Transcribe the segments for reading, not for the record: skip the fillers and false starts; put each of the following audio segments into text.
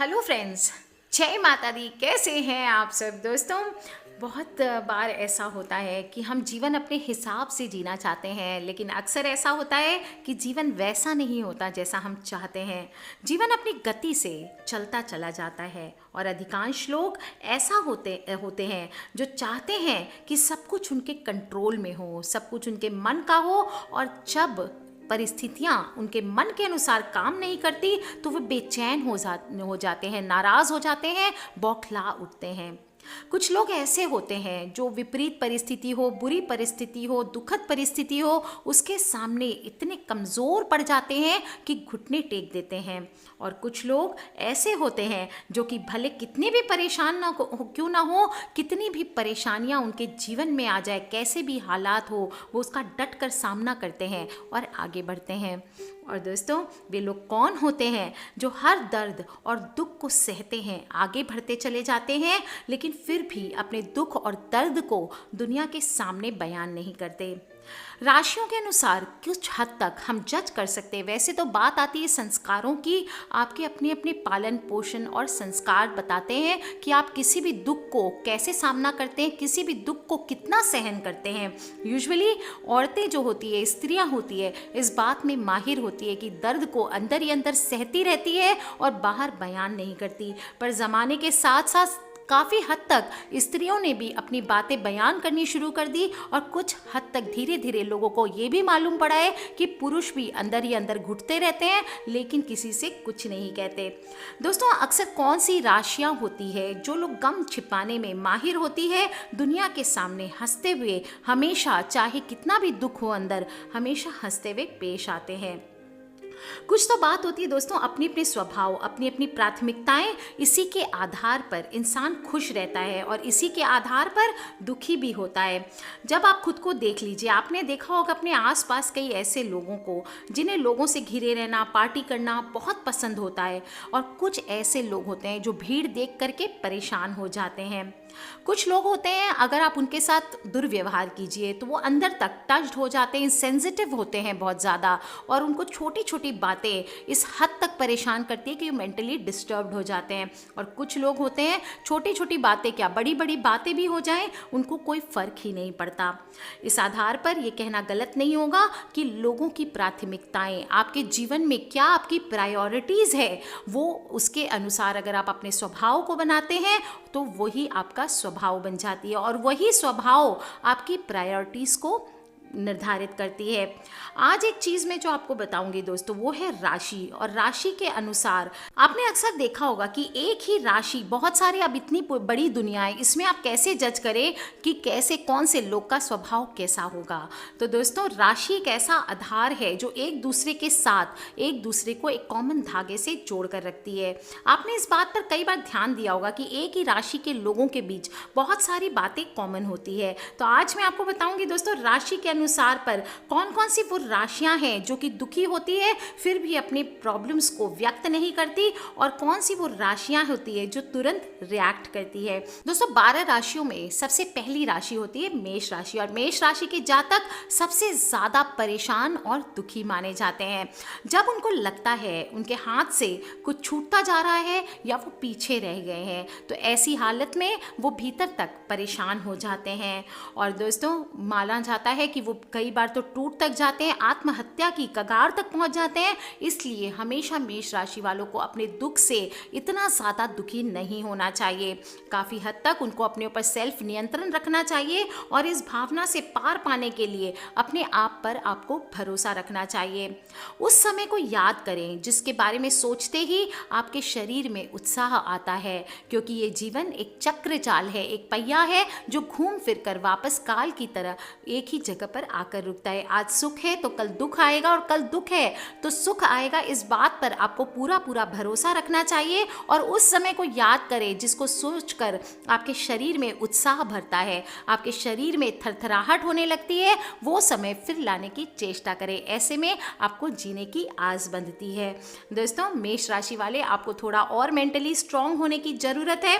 Hello friends, जय माता दी। कैसे हैं आप सब दोस्तों। बहुत बार ऐसा होता है कि हम जीवन अपने हिसाब से जीना चाहते हैं, लेकिन अक्सर ऐसा होता है कि जीवन वैसा नहीं होता जैसा हम चाहते हैं। जीवन अपनी गति से चलता चला जाता है और अधिकांश लोग ऐसा होते होते हैं जो चाहते हैं कि सब कुछ उनके कंट्रोल में हो, सब कुछ उनके मन का हो, और जब परिस्थितियाँ उनके मन के अनुसार काम नहीं करती तो वे बेचैन हो जाते हैं, नाराज़ हो जाते हैं, बौखला उठते हैं। कुछ लोग ऐसे होते हैं जो विपरीत परिस्थिति हो, बुरी परिस्थिति हो, दुखद परिस्थिति हो, उसके सामने इतने कमज़ोर पड़ जाते हैं कि घुटने टेक देते हैं। और कुछ लोग ऐसे होते हैं जो कि भले कितने भी परेशान ना क्यों ना हो, कितनी भी परेशानियां उनके जीवन में आ जाए, कैसे भी हालात हो, वो उसका डट कर सामना करते हैं और आगे बढ़ते हैं। और दोस्तों, वे लोग कौन होते हैं जो हर दर्द और दुख को सहते हैं, आगे बढ़ते चले जाते हैं, लेकिन फिर भी अपने दुख और दर्द को दुनिया के सामने बयान नहीं करते। राशियों के अनुसार कुछ हद तक हम जज कर सकते हैं। वैसे तो बात आती है संस्कारों की, आपके अपने अपने पालन पोषण और संस्कार बताते हैं कि आप किसी भी दुख को कैसे सामना करते हैं, किसी भी दुख को कितना सहन करते हैं। यूजुअली औरतें जो होती है, स्त्रियां होती है, इस बात में माहिर होती है कि दर्द को अंदर ही अंदर सहती रहती है और बाहर बयान नहीं करती। पर ज़माने के साथ साथ काफ़ी हद तक स्त्रियों ने भी अपनी बातें बयान करनी शुरू कर दी, और कुछ हद तक धीरे धीरे लोगों को ये भी मालूम पड़ा है कि पुरुष भी अंदर ही अंदर घुटते रहते हैं, लेकिन किसी से कुछ नहीं कहते। दोस्तों, अक्सर कौन सी राशियां होती है जो लोग गम छिपाने में माहिर होती है, दुनिया के सामने हंसते हुए हमेशा, चाहे कितना भी दुख हो अंदर, हमेशा हंसते हुए पेश आते हैं। कुछ तो बात होती है दोस्तों, अपनी अपनी स्वभाव, अपनी अपनी प्राथमिकताएं, इसी के आधार पर इंसान खुश रहता है और इसी के आधार पर दुखी भी होता है। जब आप खुद को देख लीजिए, आपने देखा होगा अपने आसपास कई ऐसे लोगों को जिन्हें लोगों से घिरे रहना, पार्टी करना बहुत पसंद होता है, और कुछ ऐसे लोग होते हैं जो भीड़ देख करके परेशान हो जाते हैं। कुछ लोग होते हैं, अगर आप उनके साथ दुर्व्यवहार कीजिए तो वो अंदर तक टच्ड हो जाते हैं, सेंसिटिव होते हैं बहुत ज़्यादा, और उनको छोटी छोटी बातें इस हद तक परेशान करती है कि वो मेंटली डिस्टर्ब्ड हो जाते हैं। और कुछ लोग होते हैं, छोटी छोटी बातें क्या, बड़ी बड़ी बातें भी हो जाएं, उनको कोई फ़र्क ही नहीं पड़ता। इस आधार पर ये कहना गलत नहीं होगा कि लोगों की प्राथमिकताएं, आपके जीवन में क्या आपकी प्रायोरिटीज़ है, वो उसके अनुसार अगर आप अपने स्वभाव को बनाते हैं तो वही आपका स्वभाव बन जाती है, और वही स्वभाव आपकी प्रायोरिटीज़ को निर्धारित करती है। आज एक चीज़ मैं जो आपको बताऊंगी दोस्तों, वो है राशि। और राशि के अनुसार आपने अक्सर देखा होगा कि एक ही राशि, बहुत सारे, अब इतनी बड़ी दुनिया है, इसमें आप कैसे जज करें कि कैसे कौन से लोग का स्वभाव कैसा होगा। तो दोस्तों, राशि एक ऐसा आधार है जो एक दूसरे के साथ एक दूसरे को एक कॉमन धागे से जोड़ कर रखती है। आपने इस बात पर कई बार ध्यान दिया होगा कि एक ही राशि के लोगों के बीच बहुत सारी बातें कॉमन होती है। तो आज मैं आपको बताऊंगी दोस्तों, राशि के अनुसार पर कौन कौन सी वो राशियां हैं जो कि दुखी होती है फिर भी अपने प्रॉब्लम्स को व्यक्त नहीं करती, और कौन सी वो राशियां होती है जो तुरंत रिएक्ट करती है। दोस्तों, 12 राशियों में सबसे पहली राशि होती है मेष राशि, और मेष राशि के जातक सबसे ज़्यादा परेशान और दुखी माने जाते हैं। जब उनको लगता है उनके हाथ से कुछ छूटता जा रहा है या वो पीछे रह गए हैं, तो ऐसी हालत में वो भीतर तक परेशान हो जाते हैं। और दोस्तों, माना जाता है कि वो कई बार तो टूट तक जाते हैं, आत्महत्या की कगार तक पहुंच जाते हैं। इसलिए हमेशा मेष राशि वालों को अपने दुख से इतना ज़्यादा दुखी नहीं होना चाहिए। काफ़ी हद तक उनको अपने ऊपर सेल्फ नियंत्रण रखना चाहिए, और इस भावना से पार पाने के लिए अपने आप पर आपको भरोसा रखना चाहिए। उस समय को याद करें जिसके बारे में सोचते ही आपके शरीर में उत्साह आता है, क्योंकि ये जीवन एक चक्र चाल है, एक पहिया है जो घूम फिर कर वापस काल की तरह एक ही जगह पर आकर रुकता है। आज सुख है तो कल दुख आएगा, और कल दुख है तो सुख आएगा। इस बात पर आपको पूरा पूरा भरोसा रखना चाहिए, और उस समय को याद करें जिसको सोचकर आपके शरीर में उत्साह भरता है, आपके शरीर में थरथराहट होने लगती है, वो समय फिर लाने की चेष्टा करें। ऐसे में आपको जीने की आस बंधती है। दोस्तों, मेष राशि वाले, आपको थोड़ा और मेंटली स्ट्रांग होने की ज़रूरत है।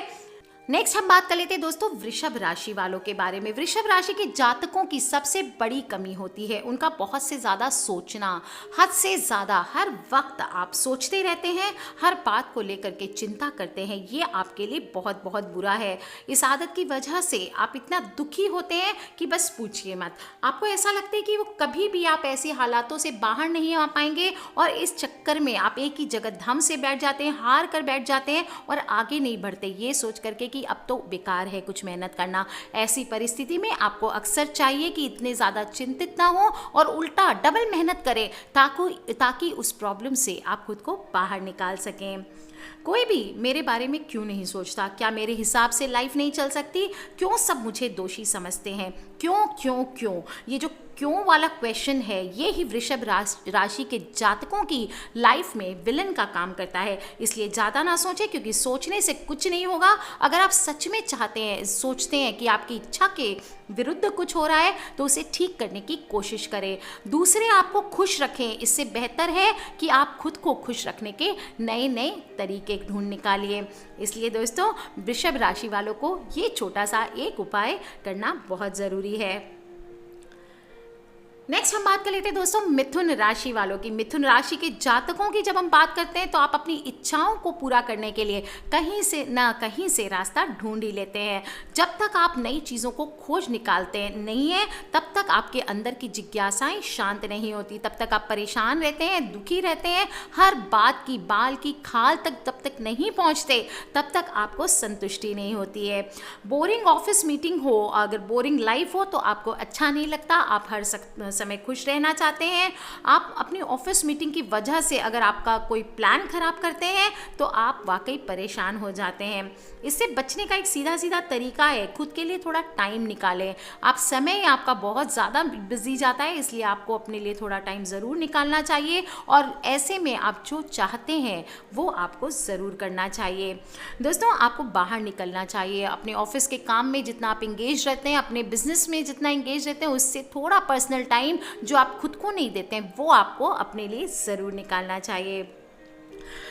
नेक्स्ट हम बात कर लेते हैं दोस्तों वृषभ राशि वालों के बारे में। वृषभ राशि के जातकों की सबसे बड़ी कमी होती है उनका बहुत से ज़्यादा सोचना, हद से ज़्यादा हर वक्त आप सोचते रहते हैं, हर बात को लेकर के चिंता करते हैं। ये आपके लिए बहुत बहुत बुरा है। इस आदत की वजह से आप इतना दुखी होते हैं कि बस पूछिए मत। आपको ऐसा लगता है कि वो कभी भी आप ऐसे हालातों से बाहर नहीं आ पाएंगे और इस चक्कर में आप एक ही जगह धम से बैठ जाते हैं, हार कर बैठ जाते हैं और आगे नहीं बढ़ते, ये सोच करके कि अब तो बेकार है कुछ मेहनत करना। ऐसी परिस्थिति में आपको अक्सर चाहिए कि इतने ज़्यादा चिंतित ना हो और उल्टा डबल मेहनत करें ताकि उस प्रॉब्लम से आप खुद को बाहर निकाल सकें। कोई भी मेरे बारे में क्यों नहीं सोचता? क्या मेरे हिसाब से लाइफ नहीं चल सकती? क्यों सब मुझे दोषी समझते हैं? क्यों क्यों क्यों? ये जो क्यों वाला क्वेश्चन है ये ही वृषभ राशि के जातकों की लाइफ में विलन का काम करता है। इसलिए ज़्यादा ना सोचें क्योंकि सोचने से कुछ नहीं होगा। अगर आप सच में चाहते हैं, सोचते हैं कि आपकी इच्छा के विरुद्ध कुछ हो रहा है तो उसे ठीक करने की कोशिश करें। दूसरे आपको खुश रखें, इससे बेहतर है कि आप खुद को खुश रखने के नए नए तरीके ढूंढ निकालिए। इसलिए दोस्तों वृषभ राशि वालों को ये छोटा सा एक उपाय करना बहुत ज़रूरी है। नेक्स्ट हम बात कर लेते हैं दोस्तों मिथुन राशि वालों की। मिथुन राशि के जातकों की जब हम बात करते हैं तो आप अपनी इच्छाओं को पूरा करने के लिए कहीं से ना कहीं से रास्ता ढूंढ ही लेते हैं। जब तक आप नई चीज़ों को खोज निकालते नहीं हैं तब तक आपके अंदर की जिज्ञासाएं शांत नहीं होती, तब तक आप परेशान रहते हैं, दुखी रहते हैं। हर बात की बाल की खाल तक जब तक नहीं पहुंचते तब तक आपको संतुष्टि नहीं होती है। बोरिंग ऑफिस मीटिंग हो, अगर बोरिंग लाइफ हो तो आपको अच्छा नहीं लगता, आप हर समय खुश रहना चाहते हैं। आप अपनी ऑफिस मीटिंग की वजह से अगर आपका कोई प्लान खराब करते हैं तो आप वाकई परेशान हो जाते हैं। इससे बचने का एक सीधा सीधा तरीका है, खुद के लिए थोड़ा टाइम निकालें। आप समय आपका बहुत ज़्यादा बिजी जाता है इसलिए आपको अपने लिए थोड़ा टाइम ज़रूर निकालना चाहिए और ऐसे में आप जो चाहते हैं वो आपको ज़रूर करना चाहिए। दोस्तों आपको बाहर निकलना चाहिए, अपने ऑफिस के काम में जितना आप इंगेज रहते हैं, अपने बिजनेस में जितना इंगेज रहते हैं उससे थोड़ा पर्सनल टाइम जो आप खुद को नहीं देते हैं वो आपको अपने लिए ज़रूर निकालना चाहिए।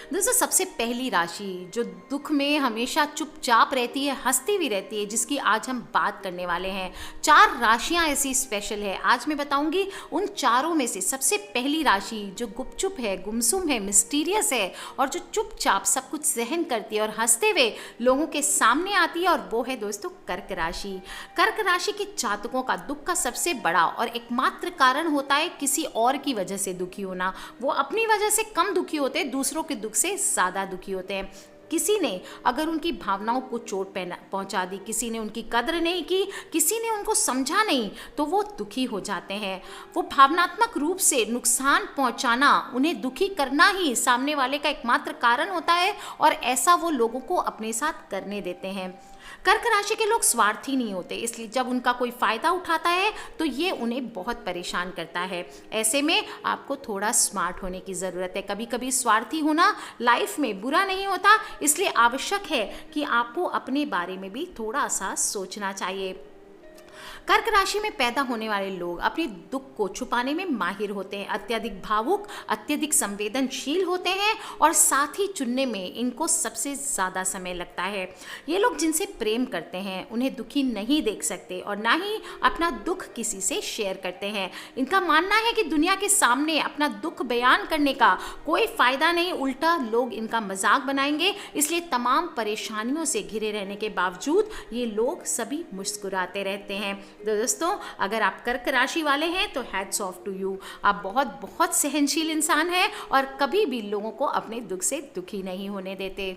दोस्तों सबसे पहली राशि जो दुख में हमेशा चुपचाप रहती है, हंसती भी रहती है, जिसकी आज हम बात करने वाले हैं। 4 राशियां ऐसी स्पेशल है, आज मैं बताऊंगी उन चारों में से सबसे पहली राशि जो गुपचुप है, गुमसुम है, मिस्टीरियस है और जो चुपचाप सब कुछ सहन करती है और हंसते हुए लोगों के सामने आती है और वो है दोस्तों कर्क राशि। कर्क राशि के जातकों का दुख का सबसे बड़ा और एकमात्र कारण होता है किसी और की वजह से दुखी होना। वो अपनी वजह से कम दुखी होते हैं, दूसरों के दुख से ज़्यादा दुखी होते हैं। किसी ने अगर उनकी भावनाओं को चोट पहुंचा दी, किसी ने उनकी कदर नहीं की, किसी ने उनको समझा नहीं तो वो दुखी हो जाते हैं। वो भावनात्मक रूप से नुकसान पहुंचाना, उन्हें दुखी करना ही सामने वाले का एकमात्र कारण होता है और ऐसा वो लोगों को अपने साथ करने देते हैं। कर्क राशि के लोग स्वार्थी नहीं होते, इसलिए जब उनका कोई फायदा उठाता है तो ये उन्हें बहुत परेशान करता है। ऐसे में आपको थोड़ा स्मार्ट होने की ज़रूरत है। कभी कभी स्वार्थी होना लाइफ में बुरा नहीं होता, इसलिए आवश्यक है कि आपको अपने बारे में भी थोड़ा सा सोचना चाहिए। कर्क राशि में पैदा होने वाले लोग अपने दुख को छुपाने में माहिर होते हैं, अत्यधिक भावुक, अत्यधिक संवेदनशील होते हैं और साथी चुनने में इनको सबसे ज़्यादा समय लगता है। ये लोग जिनसे प्रेम करते हैं उन्हें दुखी नहीं देख सकते और ना ही अपना दुख किसी से शेयर करते हैं। इनका मानना है कि दुनिया के सामने अपना दुख बयान करने का कोई फ़ायदा नहीं, उल्टा लोग इनका मजाक बनाएंगे। इसलिए तमाम परेशानियों से घिरे रहने के बावजूद ये लोग सभी मुस्कुराते रहते हैं। दोस्तों अगर आप कर्क राशि वाले हैं तो हैट्स ऑफ टू यू, आप बहुत बहुत सहनशील इंसान हैं और कभी भी लोगों को अपने दुख से दुखी नहीं होने देते।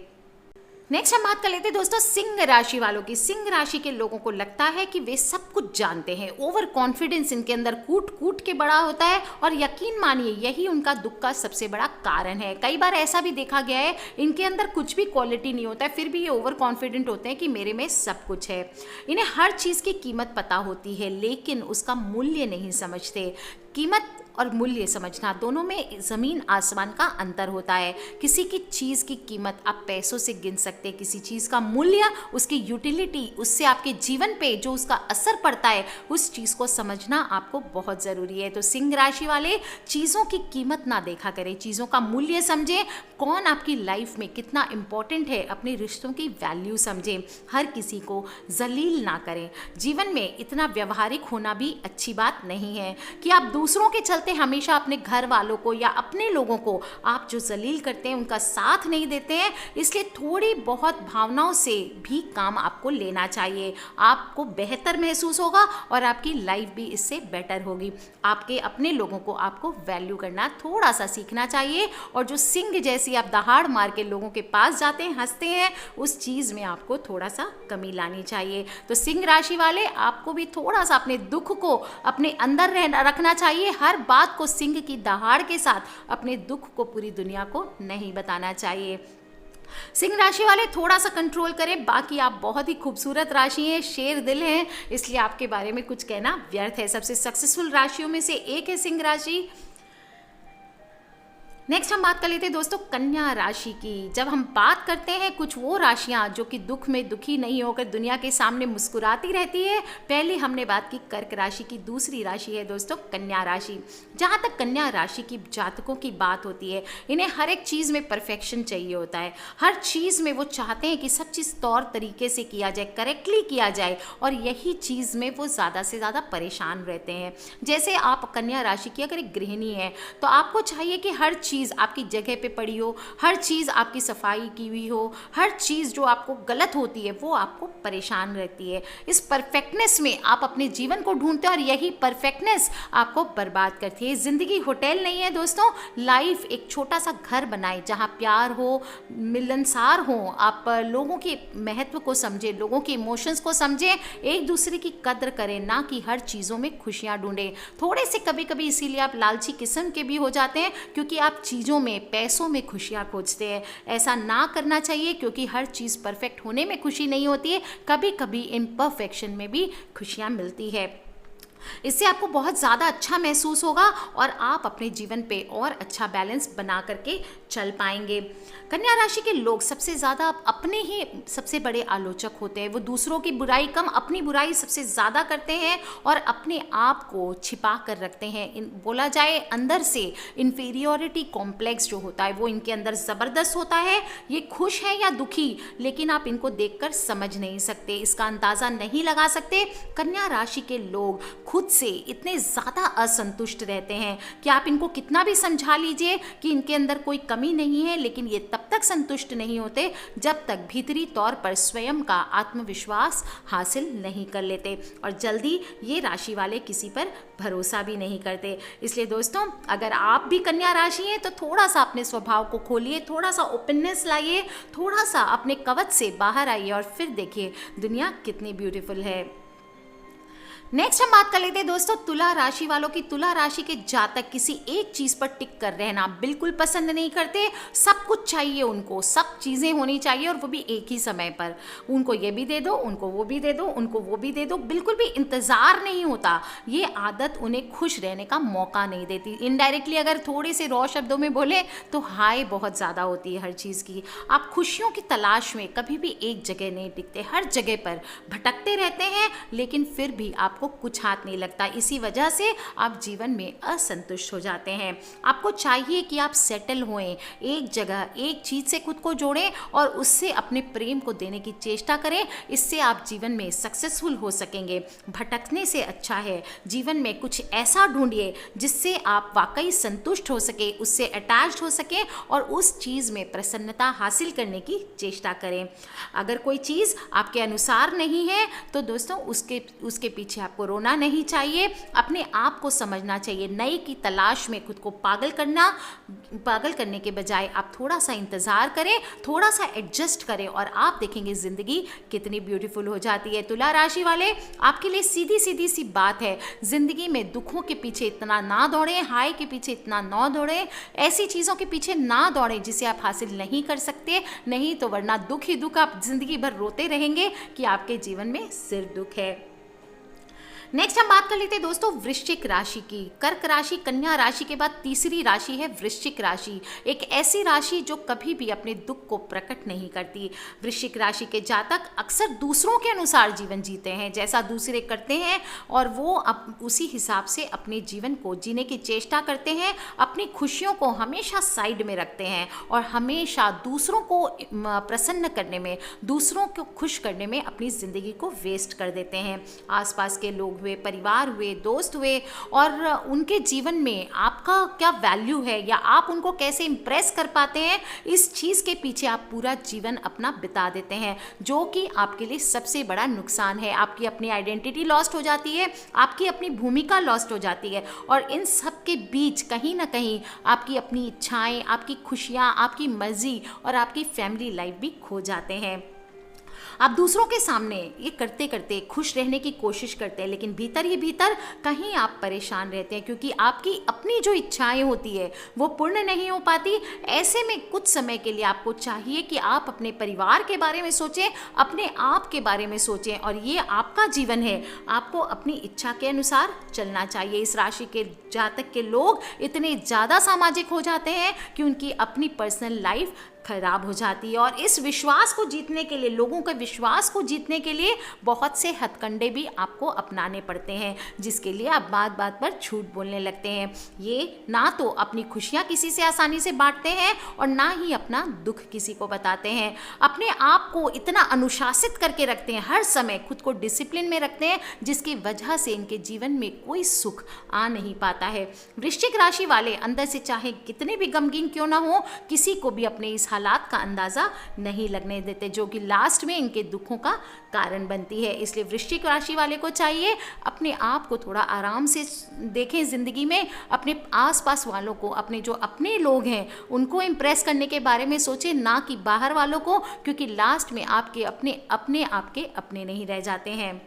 नेक्स्ट हम बात कर लेते हैं दोस्तों सिंह राशि वालों की। सिंह राशि के लोगों को लगता है कि वे सब कुछ जानते हैं, ओवर कॉन्फिडेंस इनके अंदर कूट कूट के बड़ा होता है और यकीन मानिए यही उनका दुख का सबसे बड़ा कारण है। कई बार ऐसा भी देखा गया है इनके अंदर कुछ भी क्वालिटी नहीं होता है फिर भी ये ओवर कॉन्फिडेंट होते हैं कि मेरे में सब कुछ है। इन्हें हर चीज़ की कीमत पता होती है लेकिन उसका मूल्य नहीं समझते। कीमत और मूल्य समझना, दोनों में ज़मीन आसमान का अंतर होता है। किसी की चीज़ की कीमत आप पैसों से गिन सकते हैं, किसी चीज़ का मूल्य, उसकी यूटिलिटी, उससे आपके जीवन पे जो उसका असर पड़ता है, उस चीज़ को समझना आपको बहुत ज़रूरी है। तो सिंह राशि वाले चीज़ों की कीमत ना देखा करें, चीज़ों का मूल्य समझें, कौन आपकी लाइफ में कितना इंपॉर्टेंट है, अपने रिश्तों की वैल्यू समझें, हर किसी को जलील ना करें। जीवन में इतना व्यवहारिक होना भी अच्छी बात नहीं है कि आप दूसरों के चलते हमेशा अपने घर वालों को या अपने लोगों को आप जो जलील करते हैं उनका साथ नहीं देते हैं। इसलिए थोड़ी बहुत भावनाओं से भी काम आपको लेना चाहिए, आपको बेहतर महसूस होगा और आपकी लाइफ भी इससे बेटर होगी। आपके अपने लोगों को आपको वैल्यू करना थोड़ा सा सीखना चाहिए, और जो सिंह जैसी आप दहाड़ मार के लोगों के पास जाते हैं, हंसते हैं, उस चीज़ में आपको थोड़ा सा कमी लानी चाहिए। तो सिंह राशि वाले आपको भी थोड़ा सा अपने दुख को अपने अंदर रखना चाहिए, हर बात को सिंह की दहाड़ के साथ अपने दुख को पूरी दुनिया को नहीं बताना चाहिए। सिंह राशि वाले थोड़ा सा कंट्रोल करें, बाकी आप बहुत ही खूबसूरत राशि हैं, शेर दिल हैं, इसलिए आपके बारे में कुछ कहना व्यर्थ है। सबसे सक्सेसफुल राशियों में से एक है सिंह राशि। नेक्स्ट हम बात कर लेते हैं दोस्तों कन्या राशि की। जब हम बात करते हैं कुछ वो राशियां जो कि दुख में दुखी नहीं होकर दुनिया के सामने मुस्कुराती रहती है, पहले हमने बात की कर्क राशि की, दूसरी राशि है दोस्तों कन्या राशि। जहां तक कन्या राशि की जातकों की बात होती है, इन्हें हर एक चीज़ में परफेक्शन चाहिए होता है, हर चीज़ में वो चाहते हैं कि सब चीज़ तौर तरीके से किया जाए, करेक्टली किया जाए, और यही चीज़ में वो ज़्यादा से ज़्यादा परेशान रहते हैं। जैसे आप कन्या राशि की अगर एक गृहिणी है तो आपको चाहिए कि हर चीज़ आपकी जगह पे पड़ी हो, हर चीज़ आपकी सफाई की हुई हो, हर चीज़ जो आपको गलत होती है वो आपको परेशान रहती है। इस परफेक्टनेस में आप अपने जीवन को ढूंढते हैं और यही परफेक्टनेस आपको बर्बाद करती है। ज़िंदगी होटल नहीं है दोस्तों, लाइफ एक छोटा सा घर बनाए जहाँ प्यार हो, मिलनसार हो, आप लोगों के महत्व को समझें, लोगों के इमोशंस को समझें, एक दूसरे की कद्र करें, ना कि हर चीज़ों में खुशियाँ ढूंढें। थोड़े से कभी कभी इसीलिए आप लालची किस्म के भी हो जाते हैं, क्योंकि आप चीज़ों में, पैसों में खुशियाँ खोजते हैं। ऐसा ना करना चाहिए, क्योंकि हर चीज़ परफेक्ट होने में खुशी नहीं होती है, कभी कभी इम्परफेक्शन में भी खुशियाँ मिलती है। इससे आपको बहुत ज़्यादा अच्छा महसूस होगा और आप अपने जीवन पे और अच्छा बैलेंस बना करके चल पाएंगे। कन्या राशि के लोग सबसे ज़्यादा अपने ही सबसे बड़े आलोचक होते हैं, वो दूसरों की बुराई कम, अपनी बुराई सबसे ज़्यादा करते हैं और अपने आप को छिपा कर रखते हैं। बोला जाए अंदर से इन्फीरियोरिटी कॉम्प्लेक्स जो होता है वो इनके अंदर ज़बरदस्त होता है। ये खुश है या दुखी, लेकिन आप इनको देखकर समझ नहीं सकते, इसका अंदाज़ा नहीं लगा सकते। कन्या राशि के लोग खुद से इतने ज़्यादा असंतुष्ट रहते हैं कि आप इनको कितना भी समझा लीजिए कि इनके अंदर कोई कमी नहीं है, लेकिन ये तब तक संतुष्ट नहीं होते जब तक भीतरी तौर पर स्वयं का आत्मविश्वास हासिल नहीं कर लेते, और जल्दी ये राशि वाले किसी पर भरोसा भी नहीं करते। इसलिए दोस्तों, अगर आप भी कन्या राशि हैं तो थोड़ा सा अपने स्वभाव को खोलिए, थोड़ा सा ओपननेस लाइए, थोड़ा सा अपने कवच से बाहर आइए और फिर देखिए दुनिया कितनी ब्यूटीफुल है। नेक्स्ट हम बात कर लेते हैं दोस्तों तुला राशि वालों की। तुला राशि के जातक किसी एक चीज़ पर टिक कर रहना बिल्कुल पसंद नहीं करते। सब कुछ चाहिए उनको, सब चीज़ें होनी चाहिए और वो भी एक ही समय पर। उनको ये भी दे दो, उनको वो भी दे दो, उनको वो भी दे दो, बिल्कुल भी इंतज़ार नहीं होता। ये आदत उन्हें खुश रहने का मौका नहीं देती। इनडायरेक्टली अगर थोड़े से रॉ शब्दों में बोले तो हाय बहुत ज़्यादा होती है हर चीज़ की। आप खुशियों की तलाश में कभी भी एक जगह नहीं टिकते, हर जगह पर भटकते रहते हैं, लेकिन फिर भी आपको कुछ हाथ नहीं लगता। इसी वजह से आप जीवन में असंतुष्ट हो जाते हैं। आपको चाहिए कि आप सेटल होएं, एक जगह एक चीज़ से खुद को जोड़ें और उससे अपने प्रेम को देने की चेष्टा करें। इससे आप जीवन में सक्सेसफुल हो सकेंगे। भटकने से अच्छा है जीवन में कुछ ऐसा ढूंढिए जिससे आप वाकई संतुष्ट हो सके, उससे अटैच्ड हो सके और उस चीज़ में प्रसन्नता हासिल करने की चेष्टा करें। अगर कोई चीज़ आपके अनुसार नहीं है तो दोस्तों उसके पीछे आपको रोना नहीं चाहिए, अपने आप को समझना चाहिए। नई की तलाश में खुद को पागल करने के बजाय आप थोड़ा सा इंतज़ार करें, थोड़ा सा एडजस्ट करें और आप देखेंगे ज़िंदगी कितनी ब्यूटीफुल हो जाती है। तुला राशि वाले, आपके लिए सीधी सीधी सी बात है, ज़िंदगी में दुखों के पीछे इतना ना दौड़ें, हाय के पीछे इतना ना दौड़ें, ऐसी चीज़ों के पीछे ना दौड़ें जिसे आप हासिल नहीं कर सकते। नहीं तो वरना दुख ही दुख, आप ज़िंदगी भर रोते रहेंगे कि आपके जीवन में सिर्फ दुख है। नेक्स्ट हम बात कर लेते हैं दोस्तों वृश्चिक राशि की। कर्क राशि, कन्या राशि के बाद तीसरी राशि है वृश्चिक राशि। एक ऐसी राशि जो कभी भी अपने दुख को प्रकट नहीं करती। वृश्चिक राशि के जातक अक्सर दूसरों के अनुसार जीवन जीते हैं, जैसा दूसरे करते हैं और वो उसी हिसाब से अपने जीवन को जीने की चेष्टा करते हैं। अपनी खुशियों को हमेशा साइड में रखते हैं और हमेशा दूसरों को प्रसन्न करने में, दूसरों को खुश करने में अपनी ज़िंदगी को वेस्ट कर देते हैं। आसपास के लोग हुए, परिवार हुए, दोस्त हुए और उनके जीवन में आपका क्या वैल्यू है या आप उनको कैसे इंप्रेस कर पाते हैं, इस चीज़ के पीछे आप पूरा जीवन अपना बिता देते हैं, जो कि आपके लिए सबसे बड़ा नुकसान है। आपकी अपनी आइडेंटिटी लॉस्ट हो जाती है, आपकी अपनी भूमिका लॉस्ट हो जाती है और इन सब के बीच कहीं ना कहीं आपकी अपनी इच्छाएं, आपकी खुशियाँ, आपकी मर्जी और आपकी फैमिली लाइफ भी खो जाते हैं। आप दूसरों के सामने ये करते करते खुश रहने की कोशिश करते हैं, लेकिन भीतर ही भीतर कहीं आप परेशान रहते हैं, क्योंकि आपकी अपनी जो इच्छाएं होती है वो पूर्ण नहीं हो पाती। ऐसे में कुछ समय के लिए आपको चाहिए कि आप अपने परिवार के बारे में सोचें, अपने आप के बारे में सोचें और ये आपका जीवन है, आपको अपनी इच्छा के अनुसार चलना चाहिए। इस राशि के जातक के लोग इतने ज़्यादा सामाजिक हो जाते हैं कि उनकी अपनी पर्सनल लाइफ खराब हो जाती है और इस विश्वास को जीतने के लिए, लोगों के विश्वास को जीतने के लिए बहुत से हथकंडे भी आपको अपनाने पड़ते हैं, जिसके लिए आप बात बात पर झूठ बोलने लगते हैं। ये ना तो अपनी खुशियाँ किसी से आसानी से बांटते हैं और ना ही अपना दुख किसी को बताते हैं। अपने आप को इतना अनुशासित करके रखते हैं, हर समय खुद को डिसिप्लिन में रखते हैं, जिसकी वजह से इनके जीवन में कोई सुख आ नहीं पाता है। वृश्चिक राशि वाले अंदर से चाहे कितने भी गमगीन क्यों ना हो, किसी को भी अपने इस हालात का अंदाजा नहीं लगने देते, जो कि लास्ट में इनके दुखों का कारण बनती है। इसलिए वृश्चिक राशि वाले को चाहिए अपने आप को थोड़ा आराम से देखें ज़िंदगी में, अपने आसपास वालों को, अपने जो अपने लोग हैं उनको इम्प्रेस करने के बारे में सोचें, ना कि बाहर वालों को, क्योंकि लास्ट में आपके अपने आपके अपने नहीं रह जाते हैं।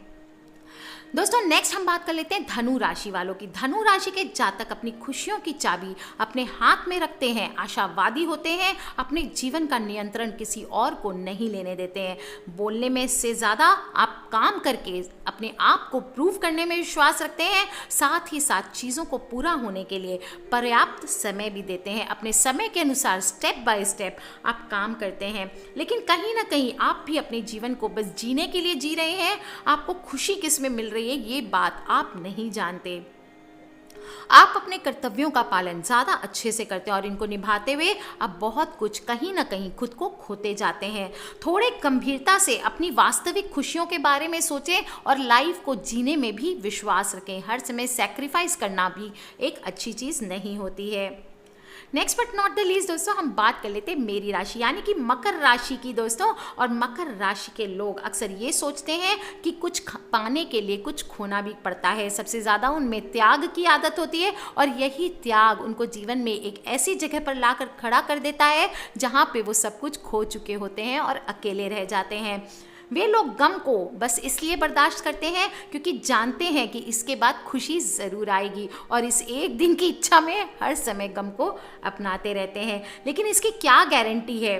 दोस्तों नेक्स्ट हम बात कर लेते हैं धनु राशि वालों की। धनु राशि के जातक अपनी खुशियों की चाबी अपने हाथ में रखते हैं, आशावादी होते हैं, अपने जीवन का नियंत्रण किसी और को नहीं लेने देते हैं। बोलने में से ज़्यादा आप काम करके अपने आप को प्रूव करने में विश्वास रखते हैं, साथ ही साथ चीज़ों को पूरा होने के लिए पर्याप्त समय भी देते हैं। अपने समय के अनुसार स्टेप बाय स्टेप आप काम करते हैं, लेकिन कहीं ना कहीं आप भी अपने जीवन को बस जीने के लिए जी रहे हैं। आपको खुशी किस में मिल रही है ये बात आप नहीं जानते। आप अपने कर्तव्यों का पालन ज़्यादा अच्छे से करते हैं और इनको निभाते हुए आप बहुत कुछ कहीं ना कहीं खुद को खोते जाते हैं। थोड़े गंभीरता से अपनी वास्तविक खुशियों के बारे में सोचें और लाइफ को जीने में भी विश्वास रखें। हर समय सैक्रिफाइस करना भी एक अच्छी चीज़ नहीं होती है। Next but not the least दोस्तों हम बात कर लेते हैं मेरी राशि यानी कि मकर राशि की दोस्तों। और मकर राशि के लोग अक्सर ये सोचते हैं कि कुछ पाने के लिए कुछ खोना भी पड़ता है। सबसे ज़्यादा उनमें त्याग की आदत होती है और यही त्याग उनको जीवन में एक ऐसी जगह पर लाकर खड़ा कर देता है जहाँ पे वो सब कुछ खो चुके होते हैं और अकेले रह जाते हैं। वे लोग गम को बस इसलिए बर्दाश्त करते हैं क्योंकि जानते हैं कि इसके बाद खुशी ज़रूर आएगी और इस एक दिन की इच्छा में हर समय गम को अपनाते रहते हैं। लेकिन इसकी क्या गारंटी है?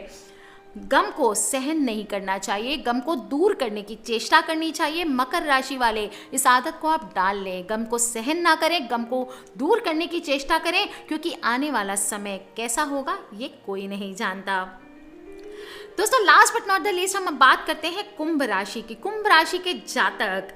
गम को सहन नहीं करना चाहिए, गम को दूर करने की चेष्टा करनी चाहिए। मकर राशि वाले इस आदत को आप डाल लें, गम को सहन ना करें, गम को दूर करने की चेष्टा करें, क्योंकि आने वाला समय कैसा होगा ये कोई नहीं जानता। दोस्तों last but not the least हम बात करते हैं कुंभ राशि की। कुंभ राशि के जातक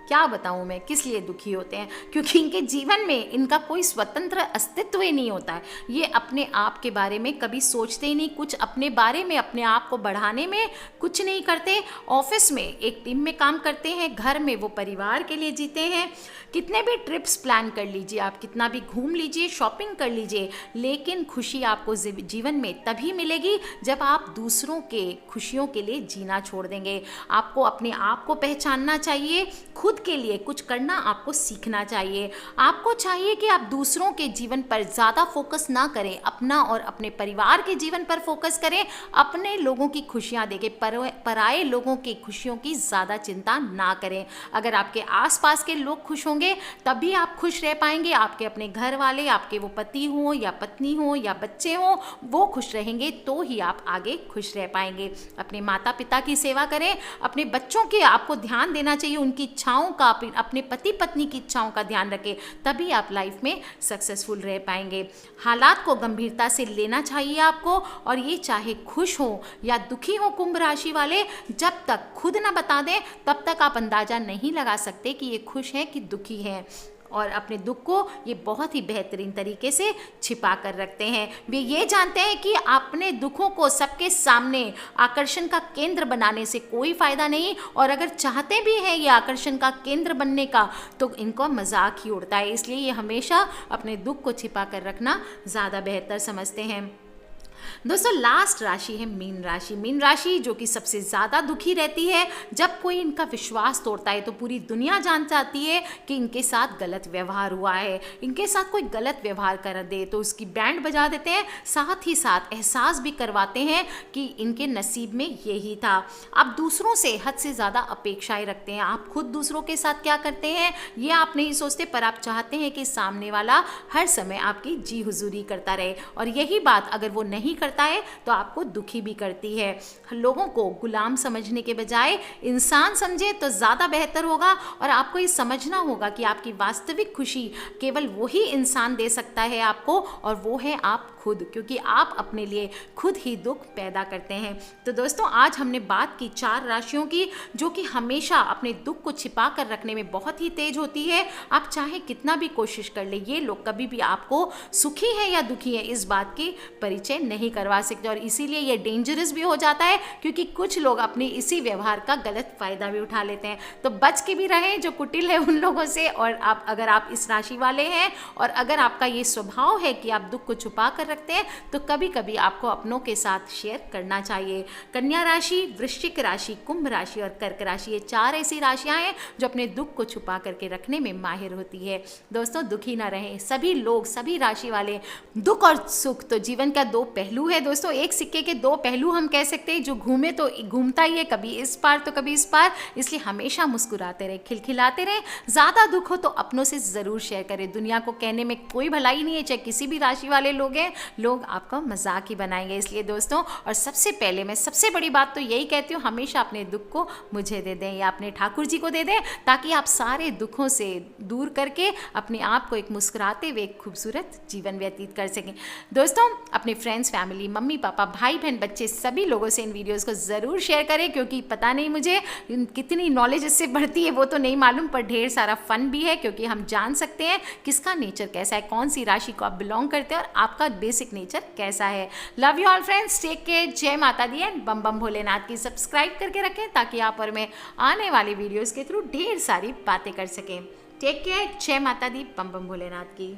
क्या बताऊं मैं किस लिए दुखी होते हैं, क्योंकि इनके जीवन में इनका कोई स्वतंत्र अस्तित्व ही नहीं होता है। ये अपने आप के बारे में कभी सोचते ही नहीं, कुछ अपने बारे में, अपने आप को बढ़ाने में कुछ नहीं करते। ऑफिस में एक टीम में काम करते हैं, घर में वो परिवार के लिए जीते हैं। कितने भी ट्रिप्स प्लान कर लीजिए आप, कितना भी घूम लीजिए, शॉपिंग कर लीजिए, लेकिन खुशी आपको जीवन में तभी मिलेगी जब आप दूसरों के खुशियों के लिए जीना छोड़ देंगे। आपको अपने आप को पहचानना चाहिए, खुद के लिए कुछ करना आपको सीखना चाहिए। आपको चाहिए कि आप दूसरों के जीवन पर ज़्यादा फोकस ना करें, अपना और अपने परिवार के जीवन पर फोकस करें। अपने लोगों की खुशियां देखें, पराए लोगों की खुशियों की ज़्यादा चिंता ना करें। अगर आपके आसपास के लोग खुश होंगे तभी आप खुश रह पाएंगे। आपके अपने घर वाले, आपके वो पति हो या पत्नी हो या बच्चे हो, वो खुश रहेंगे तो ही आप आगे खुश रह पाएंगे। अपने माता पिता की सेवा करें, अपने बच्चों के आपको ध्यान देना चाहिए, उनकी इच्छाओं इच्छाओं का, अपने पति पत्नी की इच्छाओं का ध्यान रखें, तभी आप लाइफ में सक्सेसफुल रह पाएंगे। हालात को गंभीरता से लेना चाहिए आपको, और ये चाहे खुश हो या दुखी हो कुंभ राशि वाले, जब तक खुद ना बता दें तब तक आप अंदाजा नहीं लगा सकते कि ये खुश हैं कि दुखी हैं। और अपने दुख को ये बहुत ही बेहतरीन तरीके से छिपा कर रखते हैं। वे ये जानते हैं कि अपने दुखों को सबके सामने आकर्षण का केंद्र बनाने से कोई फ़ायदा नहीं, और अगर चाहते भी हैं ये आकर्षण का केंद्र बनने का, तो इनको मजाक ही उड़ता है। इसलिए ये हमेशा अपने दुख को छिपा कर रखना ज़्यादा बेहतर समझते हैं। दोस्तों लास्ट राशि है मीन राशि। मीन राशि जो कि सबसे ज़्यादा दुखी रहती है। जब कोई इनका विश्वास तोड़ता है तो पूरी दुनिया जान जाती है कि इनके साथ गलत व्यवहार हुआ है। इनके साथ कोई गलत व्यवहार कर दे तो उसकी बैंड बजा देते हैं, साथ ही साथ एहसास भी करवाते हैं कि इनके नसीब में यही था। आप दूसरों से हद से ज़्यादा अपेक्षाएं रखते हैं। आप खुद दूसरों के साथ क्या करते हैं ये आप नहीं सोचते, पर आप चाहते हैं कि सामने वाला हर समय आपकी जी हुजूरी करता रहे, और यही बात अगर वो नहीं करता है तो आपको दुखी भी करती है। लोगों को गुलाम समझने के बजाय इंसान समझे तो ज़्यादा बेहतर होगा, और आपको ये समझना होगा कि आपकी वास्तविक खुशी केवल वही इंसान दे सकता है आपको, और वो है आप खुद, क्योंकि आप अपने लिए खुद ही दुख पैदा करते हैं। तो दोस्तों आज हमने बात की 4 राशियों की जो कि हमेशा अपने दुख को छिपा कर रखने में बहुत ही तेज होती है। आप चाहे कितना भी कोशिश कर ले, ये लोग कभी भी आपको सुखी है या दुखी है इस बात की परिचय नहीं करवा सकते, और इसीलिए ये डेंजरस भी हो जाता है, क्योंकि कुछ लोग अपने इसी व्यवहार का गलत फायदा भी उठा लेते हैं। तो बच के भी रहें जो कुटिल है उन लोगों से। और आप अगर आप इस राशि वाले हैं और अगर आपका ये स्वभाव है कि आप दुख को छुपा कर रखते हैं, तो कभी कभी आपको अपनों के साथ शेयर करना चाहिए। कन्या राशि, वृश्चिक राशि, कुंभ राशि और कर्क राशि, ये 4 ऐसी राशियां हैं जो अपने दुख को छुपा करके रखने में माहिर होती है। दोस्तों दुखी ना रहें सभी लोग, सभी राशि वाले। दुख और सुख तो जीवन का 2 पहलू है दोस्तों, एक सिक्के के 2 पहलू हम कह सकते हैं। जो घूमे तो घूमता ही है, कभी इस पार तो कभी इस पार, इसलिए हमेशा मुस्कुराते रहे, खिलखिलाते रहे। ज़्यादा दुख हो तो अपनों से ज़रूर शेयर करें। दुनिया को कहने में कोई भलाई नहीं है, चाहे किसी भी राशि वाले लोग हैं, लोग आपका मजाक ही बनाएंगे। इसलिए दोस्तों, और सबसे पहले मैं सबसे बड़ी बात तो यही कहती हूँ, हमेशा अपने दुख को मुझे दे दें या अपने ठाकुर जी को दे दें, ताकि आप सारे दुखों से दूर करके अपने आप को एक मुस्कुराते हुए एक खूबसूरत जीवन व्यतीत कर सकें। दोस्तों अपने फ्रेंड्स, फैमिली, मम्मी पापा, भाई बहन, बच्चे, सभी लोगों से इन वीडियोज़ को ज़रूर शेयर करें, क्योंकि पता नहीं मुझे कितनी नॉलेज इससे बढ़ती है वो तो नहीं मालूम, पर ढेर सारा फन भी है, क्योंकि हम जान सकते हैं किसका नेचर कैसा है, कौन सी राशि को आप बिलोंग करते हैं और आपका बेसिक नेचर कैसा है। Love you all friends, take care, जय माता दी एंड बम बम भोलेनाथ की। सब्सक्राइब करके रखें ताकि आप और मैं आने वाली वीडियोज़ के थ्रू ढेर सारी बातें कर सकें। टेक केयर, जय माता दी, बम बम भोलेनाथ की।